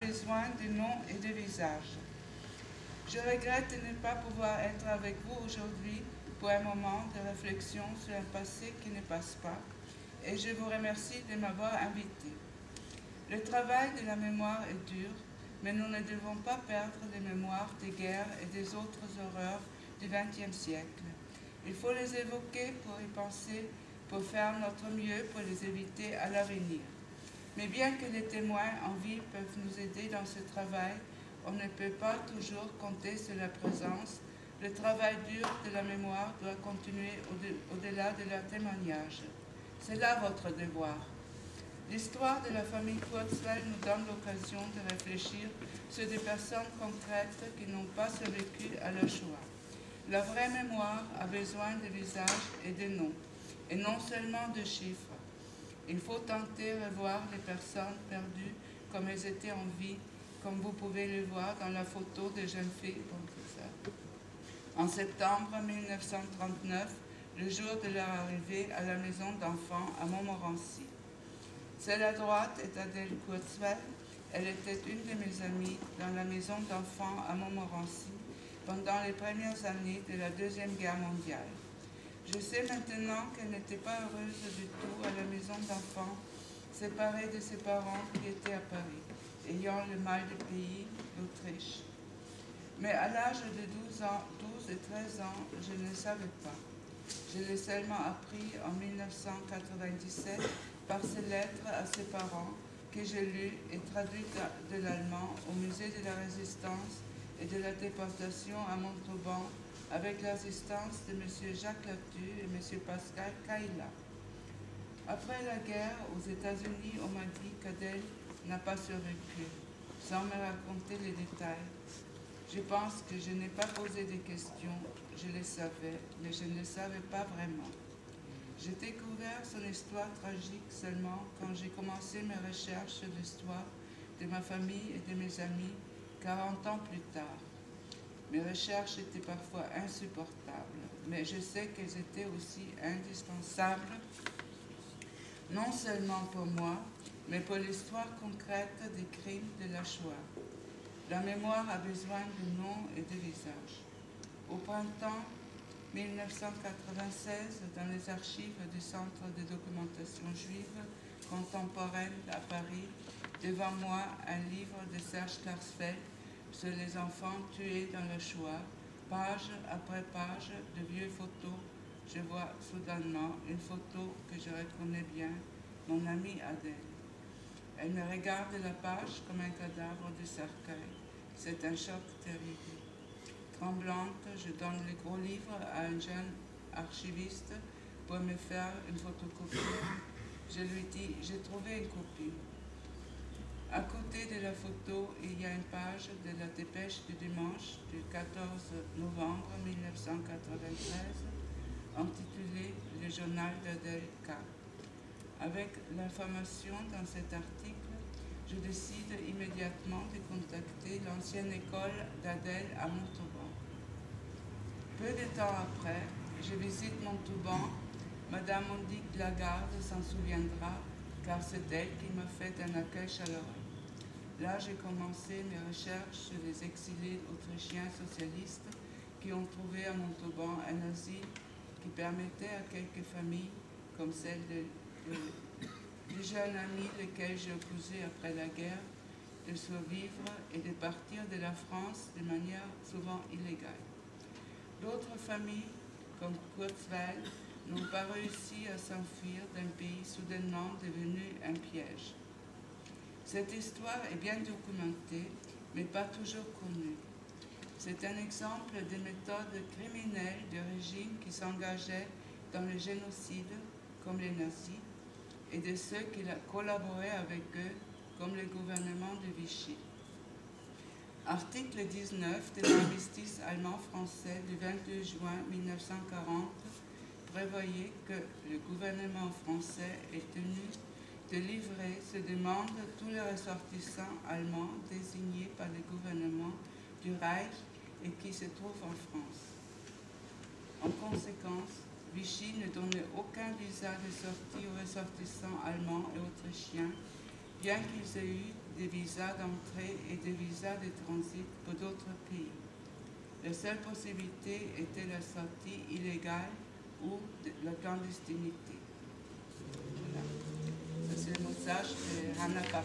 besoin de noms et de visages. Je regrette de ne pas pouvoir être avec vous aujourd'hui pour un moment de réflexion sur un passé qui ne passe pas, et je vous remercie de m'avoir invité. Le travail de la mémoire est dur, mais nous ne devons pas perdre les mémoires des guerres et des autres horreurs du XXe siècle. Il faut les évoquer pour y penser, pour faire notre mieux pour les éviter à l'avenir. Mais bien que les témoins en vie peuvent nous aider dans ce travail, on ne peut pas toujours compter sur la présence. Le travail dur de la mémoire doit continuer au-delà de leur témoignage. C'est là votre devoir. L'histoire de la famille Kurzweil nous donne l'occasion de réfléchir sur des personnes concrètes qui n'ont pas survécu à la Shoah. La vraie mémoire a besoin de visages et de noms, et non seulement de chiffres. Il faut tenter de revoir les personnes perdues comme elles étaient en vie, comme vous pouvez le voir dans la photo de jeune fille. En septembre 1939, le jour de leur arrivée à la maison d'enfants à Montmorency. Celle à droite est Adèle Kurzweil. Elle était une de mes amies dans la maison d'enfants à Montmorency pendant les premières années de la Deuxième Guerre mondiale. Je sais maintenant qu'elle n'était pas heureuse du tout à la maison d'enfants, séparée de ses parents qui étaient à Paris, ayant le mal du pays, l'Autriche. Mais à l'âge de 12 et 13 ans, je ne savais pas. Je l'ai seulement appris en 1997 par ses lettres à ses parents que j'ai lues et traduites de l'allemand au musée de la Résistance et de la déportation à Montauban avec l'assistance de M. Jacques Latu et M. Pascal Caïla. Après la guerre, aux États-Unis, on m'a dit qu'Adèle n'a pas survécu, sans me raconter les détails. Je pense que je n'ai pas posé des questions, je les savais, mais je ne le savais pas vraiment. J'ai découvert son histoire tragique seulement quand j'ai commencé mes recherches sur l'histoire de ma famille et de mes amis 40 ans plus tard. Mes recherches étaient parfois insupportables, mais je sais qu'elles étaient aussi indispensables, non seulement pour moi, mais pour l'histoire concrète des crimes de la Shoah. La mémoire a besoin de noms et de visages. Au printemps 1996, dans les archives du Centre de documentation juive contemporaine à Paris, devant moi un livre de Serge Klarsfeld sur les enfants tués dans la Shoah. Page après page de vieux photos, je vois soudainement une photo que je reconnais bien, mon amie Adèle. Elle me regarde la page comme un cadavre de cercueil. C'est un choc terrible. Tremblante, je donne le gros livre à un jeune archiviste pour me faire une photocopie. Je lui dis, j'ai trouvé une copie. À côté de la photo, il y a une page de la dépêche du dimanche du 14 novembre 1993, intitulée « Le journal d'Adèle K ». Avec l'information dans cet article, je décide immédiatement de contacter l'ancienne école d'Adèle à Montauban. Peu de temps après, je visite Montauban. Madame Monique Lagarde s'en souviendra, car c'est elle qui m'a fait un accueil chaleureux. Là, j'ai commencé mes recherches sur les exilés autrichiens socialistes qui ont trouvé à Montauban un asile qui permettait à quelques familles, comme celle du jeune ami lequel j'ai épousé après la guerre, de survivre et de partir de la France de manière souvent illégale. D'autres familles, comme Kurzweil, n'ont pas réussi à s'enfuir d'un pays soudainement devenu un piège. Cette histoire est bien documentée, mais pas toujours connue. C'est un exemple des méthodes criminelles de régimes qui s'engageaient dans le génocide, comme les nazis, et de ceux qui collaboraient avec eux, comme le gouvernement de Vichy. Article 19 de l'armistice allemand-français du 22 juin 1940 prévoyait que le gouvernement français est tenu de livrer se demande tous les ressortissants allemands désignés par le gouvernement du Reich et qui se trouvent en France. En conséquence, Vichy ne donnait aucun visa de sortie aux ressortissants allemands et autrichiens bien qu'ils aient eu des visas d'entrée et des visas de transit pour d'autres pays. La seule possibilité était la sortie illégale ou la clandestinité. Voilà. Ça, c'est le message de Hannah Papa.